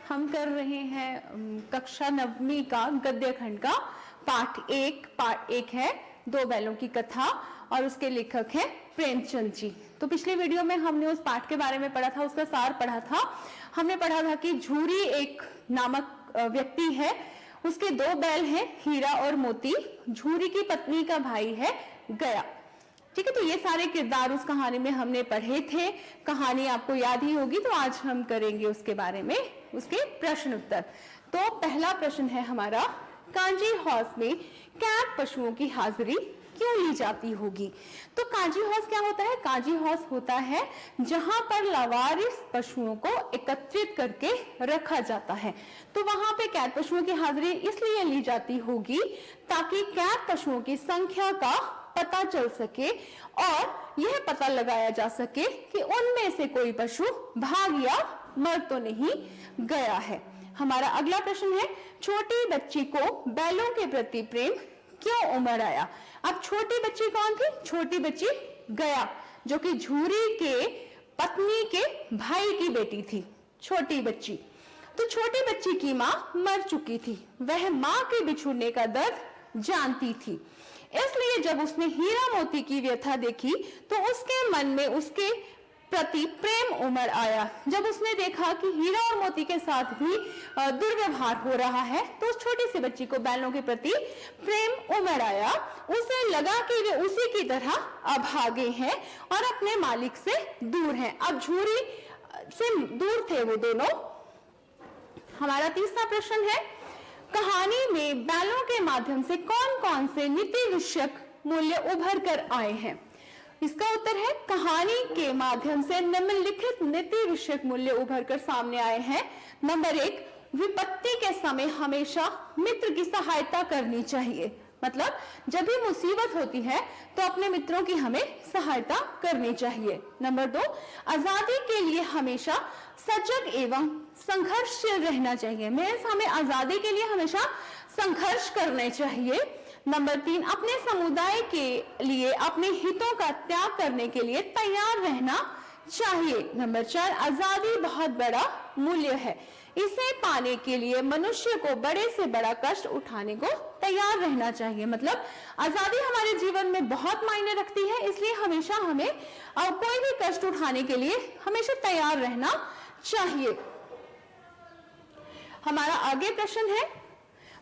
हम कर रहे हैं कक्षा 9वीं का गद्य खंड का पाठ एक है दो बैलों की कथा और उसके लेखक हैं प्रेमचंद जी। तो पिछले वीडियो में हमने उस पाठ के बारे में पढ़ा था, उसका सार पढ़ा था। हमने पढ़ा था कि झूरी एक नामक व्यक्ति है, उसके दो बैल हैं, हीरा और मोती। झूरी की पत्नी का भाई है गया। ठीक है, तो ये सारे किरदार उस कहानी में हमने पढ़े थे। कहानी आपको याद ही होगी, तो आज हम करेंगे उसके बारे में उसके प्रश्न उत्तर। तो पहला प्रश्न है हमारा, कांजी हौस में कैद पशुओं की हाजिरी क्यों ली जाती होगी? तो कांजी हौस क्या होता है? कांजी हौस होता है जहां पर लावारिस पशुओं को एकत्रित करके रखा जाता है। तो वहां पे कैद पशुओं की हाजिरी इसलिए ली जाती होगी ताकि कैद पशुओं की संख्या का पता चल सके और यह पता लगाया जा सके कि उनमें से कोई पशु भाग या मर तो नहीं गया है। हमारा अगला प्रश्न है, छोटी बच्ची को बैलों के प्रति प्रेम क्यों उमड़ आया? अब छोटी बच्ची कौन थी? छोटी बच्ची गया, जो कि झूरी के पत्नी के भाई की बेटी थी। छोटी बच्ची, तो छोटी बच्ची की मां मर चुकी थी, वह मां के बिछुड़ने का दर्द जानती थी। इसलिए जब उसने हीरा मोती की व्यथा देखी तो उसके मन में उसके प्रति प्रेम उमड़ आया। जब उसने देखा कि हीरा और मोती के साथ भी दुर्व्यवहार हो रहा है, तो उस छोटी सी बच्ची को बैलों के प्रति प्रेम उमड़ आया। उसे लगा कि वे उसी की तरह अभागे हैं और अपने मालिक से दूर हैं। अब झूरी से दूर थे वो दोनों। हमारा तीसरा प्रश्न है, कहानी में बैलों के माध्यम से कौन कौन से नीति विषयक मूल्य उभर कर आए हैं? इसका उत्तर है, कहानी के माध्यम से निम्नलिखित नीति विषयक मूल्य उभर कर सामने आए हैं। नंबर 1, विपत्ति के समय हमेशा मित्र की सहायता करनी चाहिए। मतलब जब भी मुसीबत होती है तो अपने मित्रों की हमें सहायता करनी चाहिए। नंबर 2, आजादी के लिए हमेशा सजग एवं संघर्षशील रहना चाहिए। मीन्स हमें आजादी के लिए हमेशा संघर्ष करने चाहिए। नंबर 3, अपने समुदाय के लिए अपने हितों का त्याग करने के लिए तैयार रहना चाहिए। नंबर 4, आजादी बहुत बड़ा मूल्य है, इसे पाने के लिए मनुष्य को बड़े से बड़ा कष्ट उठाने को तैयार रहना चाहिए। मतलब आजादी हमारे जीवन में बहुत मायने रखती है, इसलिए हमेशा हमें कोई भी कष्ट उठाने के लिए हमेशा तैयार रहना चाहिए। हमारा आगे प्रश्न है,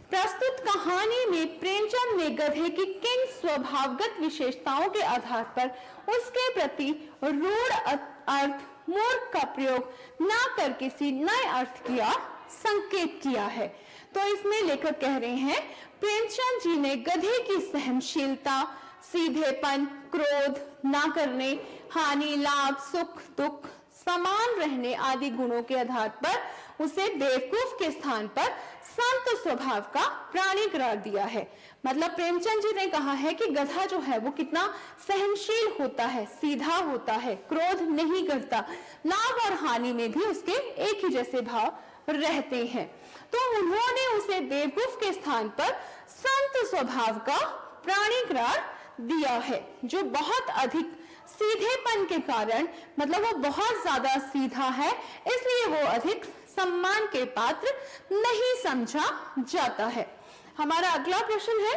प्रस्तुत कहानी में प्रेमचंद ने गधे की किन स्वभावगत विशेषताओं के आधार पर उसके प्रति रूढ़ अर्थ मूर्ख का प्रयोग न कर किसी नए अर्थ किया संकेत किया है? तो इसमें लेखक कह रहे हैं, प्रेमचंद जी ने गधे की सहनशीलता, सीधेपन, क्रोध न करने, हानि लाभ सुख दुख समान रहने आदि गुणों के आधार पर उसे बेवकूफ के स्थान पर संत स्वभाव का प्राणी करार दिया है। मतलब प्रेमचंद जी ने कहा है कि गधा जो है वो कितना सहनशील होता है, सीधा होता है, क्रोध नहीं करता, लाभ और हानि में भी उसके एक ही जैसे भाव रहते हैं। तो उन्होंने उसे बेवकूफ के स्थान पर संत स्वभाव का प्राणी करार दिया है, जो बहुत अधिक सीधेपन के कारण, मतलब वो बहुत ज्यादा सीधा है, इसलिए वो अधिक सम्मान के पात्र नहीं समझा जाता है। हमारा अगला प्रश्न है,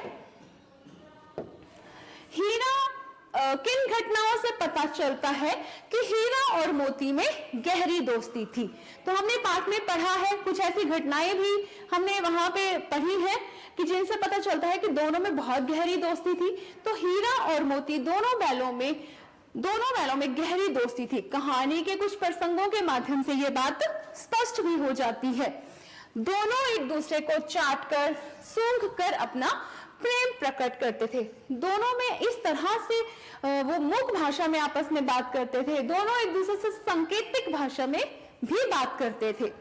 हीरा किन घटनाओं से पता चलता है कि हीरा और मोती में गहरी दोस्ती थी? तो हमने पाठ में पढ़ा है, कुछ ऐसी घटनाएं भी हमने वहां पे पढ़ी है कि जिनसे पता चलता है कि दोनों में बहुत गहरी दोस्ती थी। तो हीरा और मोती दोनों बैलों में गहरी दोस्ती थी। कहानी के कुछ प्रसंगों के माध्यम से यह बात स्पष्ट भी हो जाती है। दोनों एक दूसरे को चाटकर सूंघकर अपना प्रेम प्रकट करते थे। दोनों में इस तरह से वो मुख भाषा में आपस में बात करते थे। दोनों एक दूसरे से सांकेतिक भाषा में भी बात करते थे।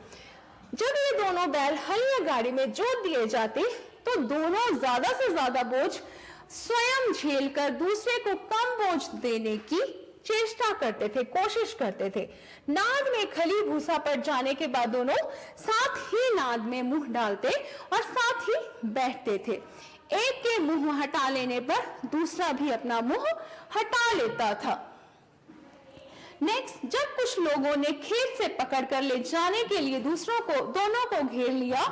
जब ये दोनों बैल हल या गाड़ी में जोत दिए जाते तो दोनों ज्यादा से ज्यादा बोझ स्वयं झेलकर दूसरे को कम बोझ देने की चेष्टा करते थे, कोशिश करते थे। नाद में खली भूसा पड़ जाने के बाद दोनों साथ ही नाद में मुंह डालते और साथ ही बैठते थे। एक के मुंह हटा लेने पर दूसरा भी अपना मुंह हटा लेता था। नेक्स्ट, जब कुछ लोगों ने खेत से पकड़कर ले जाने के लिए दोनों को घेर लिया,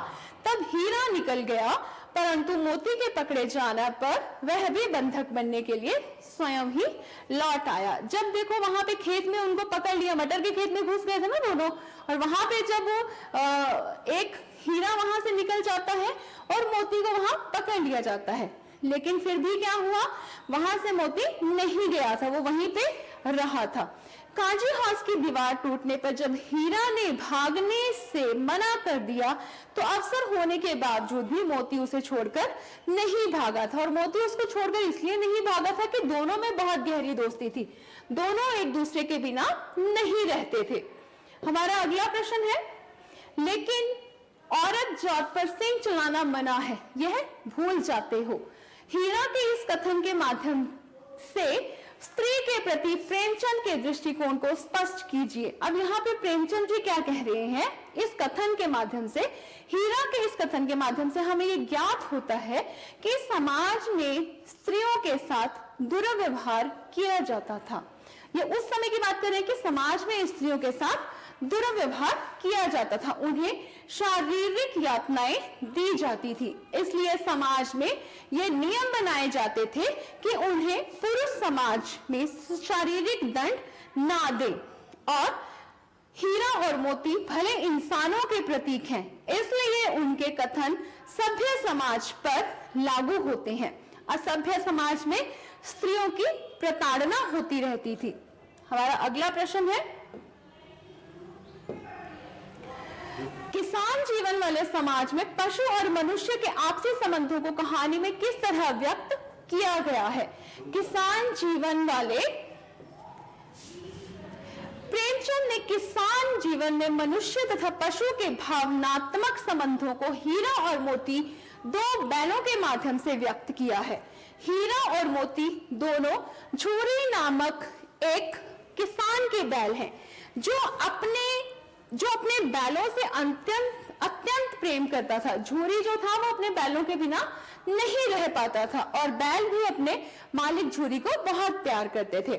तब हीरा निकल गया, परंतु मोती के पकड़े जाने पर वह भी बंधक बनने के लिए स्वयं ही लौट आया। जब देखो वहां पे खेत में उनको पकड़ लिया, मटर के खेत में घुस गए थे ना दोनों, और वहां पे जब एक हीरा वहां से निकल जाता है और मोती को वहां पकड़ लिया जाता है, लेकिन फिर भी क्या हुआ, वहां से मोती नहीं गया था, वो वहीं पे रहा था। काजी हाउस की दीवार टूटने पर जब हीरा ने भागने से मना कर दिया, तो अवसर होने के बावजूद भी मोती उसे छोड़कर नहीं भागा था। और मोती उसको छोड़कर इसलिए नहीं भागा था कि दोनों में बहुत गहरी दोस्ती थी, दोनों एक दूसरे के बिना नहीं रहते थे। हमारा अगला प्रश्न है, लेकिन औरत जात पर सिंह चलाना मना है, यह भूल जाते हो। हीरा के इस कथन के माध्यम से स्त्री के प्रति प्रेमचंद के दृष्टिकोण को स्पष्ट कीजिए। अब यहाँ पे प्रेमचंद जी क्या कह रहे हैं, इस कथन के माध्यम से, हीरा के इस कथन के माध्यम से हमें ये ज्ञात होता है कि समाज में स्त्रियों के साथ दुर्व्यवहार किया जाता था। ये उस समय की बात कर रहे हैं कि समाज में स्त्रियों के साथ दुर्व्यवहार किया जाता था, उन्हें शारीरिक यातनाएं दी जाती थी। इसलिए समाज में ये नियम बनाए जाते थे कि उन्हें पुरुष समाज में शारीरिक दंड ना दे। और हीरा और मोती भले इंसानों के प्रतीक हैं, इसलिए उनके कथन सभ्य समाज पर लागू होते हैं। असभ्य समाज में स्त्रियों की प्रताड़ना होती रहती थी। हमारा अगला प्रश्न है, किसान जीवन वाले समाज में पशु और मनुष्य के आपसी संबंधों को कहानी में किस तरह व्यक्त किया गया है। किसान जीवन वाले, प्रेमचंद ने किसान जीवन में मनुष्य तथा पशु के भावनात्मक संबंधों को हीरा और मोती दो बैलों के माध्यम से व्यक्त किया है। हीरा और मोती दोनों झूरी नामक एक किसान के बैल हैं, जो अपने बैलों से अत्यंत प्रेम करता था। झूरी जो था वो अपने बैलों के बिना नहीं रह पाता था, और बैल भी अपने मालिक झूरी को बहुत प्यार करते थे।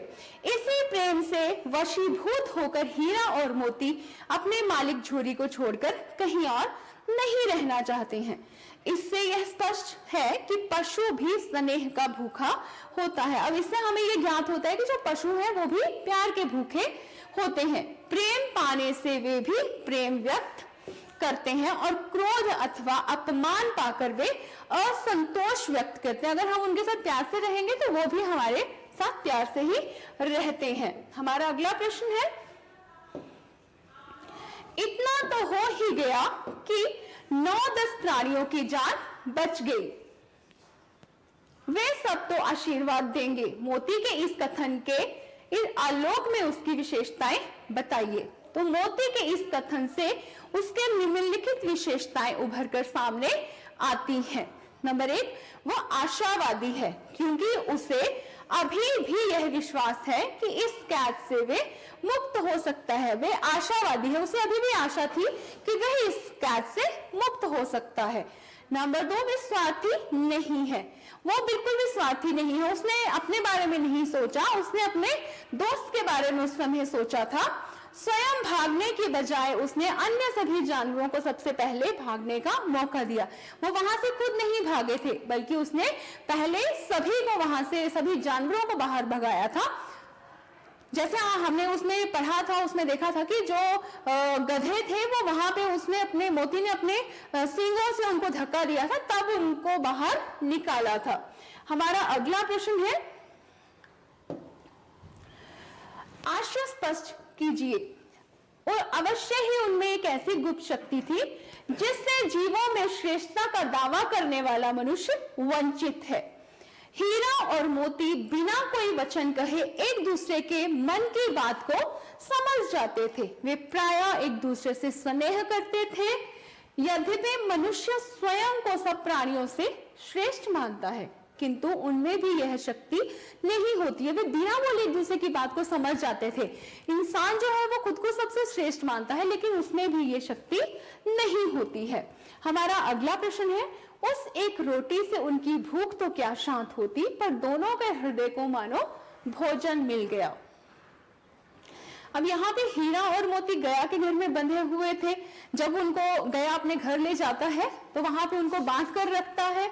इसी प्रेम से वशीभूत होकर हीरा और मोती अपने मालिक झूरी को छोड़कर कहीं और नहीं रहना चाहते हैं। इससे यह स्पष्ट है कि पशु भी स्नेह का भूखा होता है। अब इससे हमें यह ज्ञात होता है कि जो पशु है वो भी प्यार के भूखे होते हैं। प्रेम पाने से वे भी प्रेम व्यक्त करते हैं, और क्रोध अथवा अपमान पाकर वे असंतोष व्यक्त करते हैं। अगर हम उनके साथ प्यार से रहेंगे तो वो भी हमारे साथ प्यार से ही रहते हैं। हमारा अगला प्रश्न है, इतना तो हो ही गया कि 9-10 प्राणियों की जान बच गई, वे सब तो आशीर्वाद देंगे। मोती के इस कथन के इस आलोक में उसकी विशेषताएं बताइए। तो मोती के इस कथन से उसके निम्नलिखित विशेषताएं उभरकर सामने आती हैं। नंबर 1, वो आशावादी है, क्योंकि उसे अभी भी यह विश्वास है कि इस कैद से वे मुक्त हो सकता है। वे आशावादी है, उसे अभी भी आशा थी कि वह इस कैद से मुक्त हो सकता है। नंबर 2, वे स्वार्थी नहीं है, वो बिल्कुल भी स्वार्थी नहीं है। उसने अपने बारे में नहीं सोचा, उसने अपने दोस्त के बारे में उस समय सोचा था। स्वयं भागने के बजाय उसने अन्य सभी जानवरों को सबसे पहले भागने का मौका दिया। वो वहां से खुद नहीं भागे थे, बल्कि उसने पहले सभी को वहां से, सभी जानवरों को बाहर भगाया था। जैसे हमने उसमें पढ़ा था, उसमें देखा था कि जो गधे थे वो वहां पे उसने मोती ने अपने सींगों से उनको धक्का दिया था, तब उनको बाहर निकाला था। हमारा अगला प्रश्न है, आशय स्पष्ट कीजिए, और अवश्य ही उनमें एक ऐसी गुप्त शक्ति थी जिससे जीवों में श्रेष्ठता का दावा करने वाला मनुष्य वंचित है। हीरा और मोती बिना कोई वचन कहे एक दूसरे के मन की बात को समझ जाते थे। वे प्रायः एक दूसरे से स्नेह करते थे। यद्यपि मनुष्य स्वयं को सब प्राणियों से श्रेष्ठ मानता है, किंतु उनमें भी यह शक्ति नहीं होती है। वे बिना बोले एक दूसरे की बात को समझ जाते थे। इंसान जो है वो खुद को सबसे श्रेष्ठ मानता है, लेकिन उसमें भी ये शक्ति नहीं होती है। हमारा अगला प्रश्न है, उस एक रोटी से उनकी भूख तो क्या शांत होती, पर दोनों के हृदय को मानो भोजन मिल गया। अब यहाँ पे हीरा और मोती गया के घर में बंधे हुए थे। जब उनको गया अपने घर ले जाता है तो वहां पे उनको बांध कर रखता है।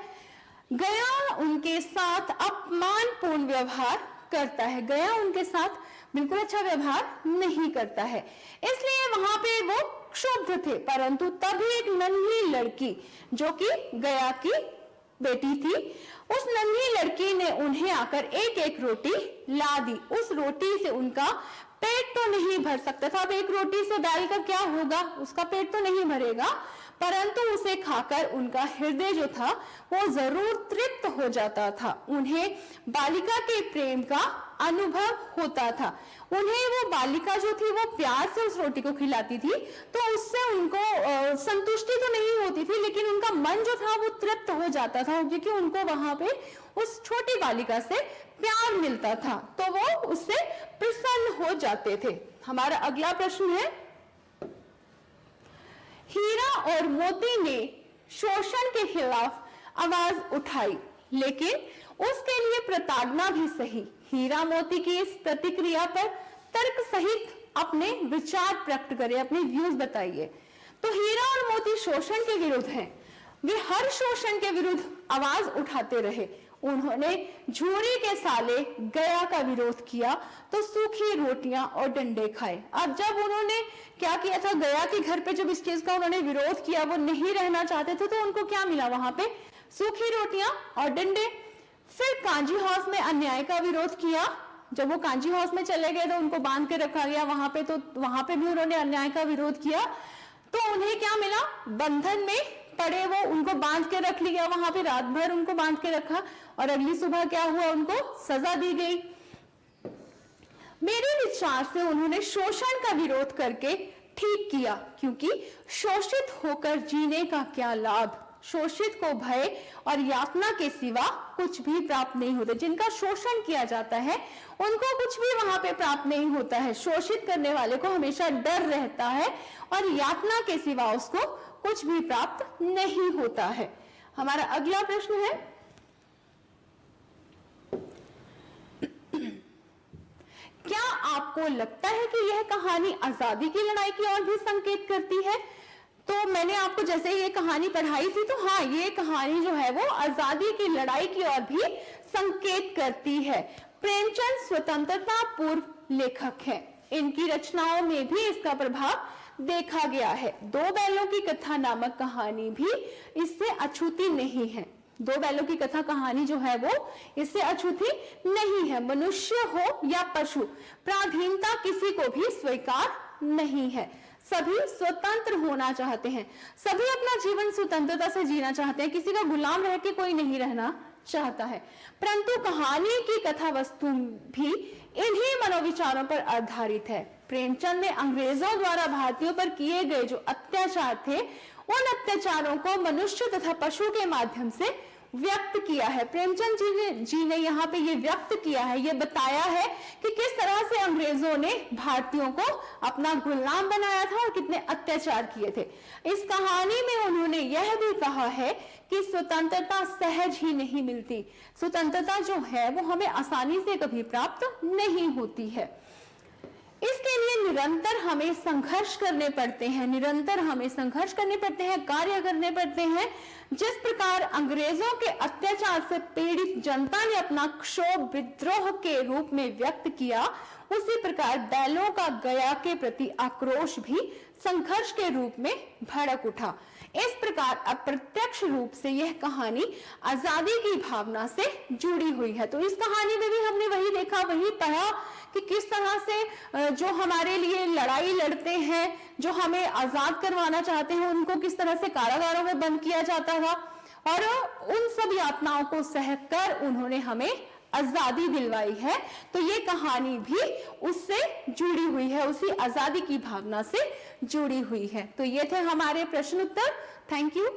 गया उनके साथ अपमानपूर्ण व्यवहार करता है। गया उनके साथ बिल्कुल अच्छा व्यवहार नहीं करता है, इसलिए वहां पे वो क्षुब्ध थे। परंतु तभी एक नन्ही लड़की जो कि गया की बेटी थी, उस नन्ही लड़की ने उन्हें आकर एक एक रोटी ला दी। उस रोटी से उनका पेट तो नहीं भर सकता था। अब एक रोटी से बैल का क्या होगा, उसका पेट तो नहीं भरेगा, परंतु उसे खाकर उनका हृदय जो था वो जरूर तृप्त हो जाता था। उन्हें बालिका के प्रेम का अनुभव होता था। उन्हें वो बालिका जो थी वो प्यार से उस रोटी को खिलाती थी, तो उससे उनको संतुष्टि तो नहीं होती थी, लेकिन उनका मन जो था वो तृप्त हो जाता था, क्योंकि उनको वहां पे उस छोटी बालिका से प्यार मिलता था, तो वो उससे प्रसन्न हो जाते थे। हमारा अगला प्रश्न है, हीरा और मोती ने शोषण के खिलाफ आवाज उठाई, लेकिन उसके लिए प्रताड़ना भी सही। हीरा मोती की इस प्रतिक्रिया पर तर्क सहित अपने विचार प्रकट करें, अपने व्यूज बताइए। तो हीरा और मोती शोषण के विरुद्ध हैं। वे हर शोषण के विरुद्ध आवाज उठाते रहे। उन्होंने झूरी के साले गया का विरोध किया तो सूखी रोटियां और डंडे खाए। अब जब उन्होंने क्या किया था, गया के घर पे जब इस चीज का उन्होंने विरोध किया, वो नहीं रहना चाहते थे, तो उनको क्या मिला वहां पे, सूखी रोटियां और डंडे। फिर कांजी हाउस में अन्याय का विरोध किया। जब वो कांजी हाउस में चले गए तो उनको बांध के रखा गया वहां पे, तो वहां पे भी उन्होंने अन्याय का विरोध किया, तो उन्हें क्या मिला, बंधन में पड़े, वो उनको बांध के रख लिया वहां पे, रात भर उनको बांध के रखा और अगली सुबह क्या हुआ, उनको सजा दी गई। मेरे विचार से उन्होंने शोषण का विरोध करके ठीक किया, क्योंकि शोषित होकर जीने का क्या लाभ। शोषित को भय और यातना के सिवा कुछ भी प्राप्त नहीं होता। जिनका शोषण किया जाता है उनको कुछ भी वहां पे प्राप्त नहीं होता है। शोषित करने वाले को हमेशा डर रहता है और यातना के सिवा उसको कुछ भी प्राप्त नहीं होता है। हमारा अगला प्रश्न है, क्या आपको लगता है कि यह कहानी आजादी की लड़ाई की ओर भी संकेत करती है? तो मैंने आपको जैसे ये कहानी पढ़ाई थी, तो हाँ, ये कहानी जो है वो आजादी की लड़ाई की ओर भी संकेत करती है। प्रेमचंद स्वतंत्रता पूर्व लेखक है। इनकी रचनाओं में भी इसका प्रभाव देखा गया है। दो बैलों की कथा नामक कहानी भी इससे अछूती नहीं है। दो बैलों की कथा कहानी जो है वो इससे अछूती नहीं है। मनुष्य हो या पशु, पराधीनता किसी को भी स्वीकार नहीं है। सभी स्वतंत्र होना चाहते हैं, सभी अपना जीवन स्वतंत्रता से जीना चाहते हैं, किसी का गुलाम रह के कोई नहीं रहना चाहता है। परंतु कहानी की कथा वस्तु भी इन्हीं मनोविचारों पर आधारित है। प्रेमचंद ने अंग्रेजों द्वारा भारतीयों पर किए गए जो अत्याचार थे, उन अत्याचारों को मनुष्य तथा पशु के माध्यम से व्यक्त किया है। प्रेमचंद जी ने यहाँ पे ये व्यक्त किया है, ये बताया है कि किस तरह से अंग्रेजों ने भारतीयों को अपना गुलाम बनाया था और कितने अत्याचार किए थे। इस कहानी में उन्होंने यह भी कहा है कि स्वतंत्रता सहज ही नहीं मिलती। स्वतंत्रता जो है वो हमें आसानी से कभी प्राप्त नहीं होती है। इसके लिए निरंतर हमें संघर्ष करने पड़ते हैं, निरंतर हमें संघर्ष करने पड़ते हैं, कार्य करने पड़ते हैं। जिस प्रकार अंग्रेजों के अत्याचार से पीड़ित जनता ने अपना क्षोभ विद्रोह के रूप में व्यक्त किया, उसी प्रकार बैलों का गया के प्रति आक्रोश भी संघर्ष के रूप में भड़क उठा। इस प्रकार अप्रत्यक्ष रूप से यह कहानी आजादी की भावना से जुड़ी हुई है। तो इस कहानी में भी हमने वही देखा, वही पढ़ा कि किस तरह से जो हमारे लिए लड़ाई लड़ते हैं, जो हमें आजाद करवाना चाहते हैं, उनको किस तरह से कारागारों में बंद किया जाता था और उन सब यातनाओं को सहकर उन्होंने हमें आजादी दिलवाई है। तो ये कहानी भी उससे जुड़ी हुई है, उसी आजादी की भावना से जुड़ी हुई है। तो ये थे हमारे प्रश्न उत्तर। Thank you.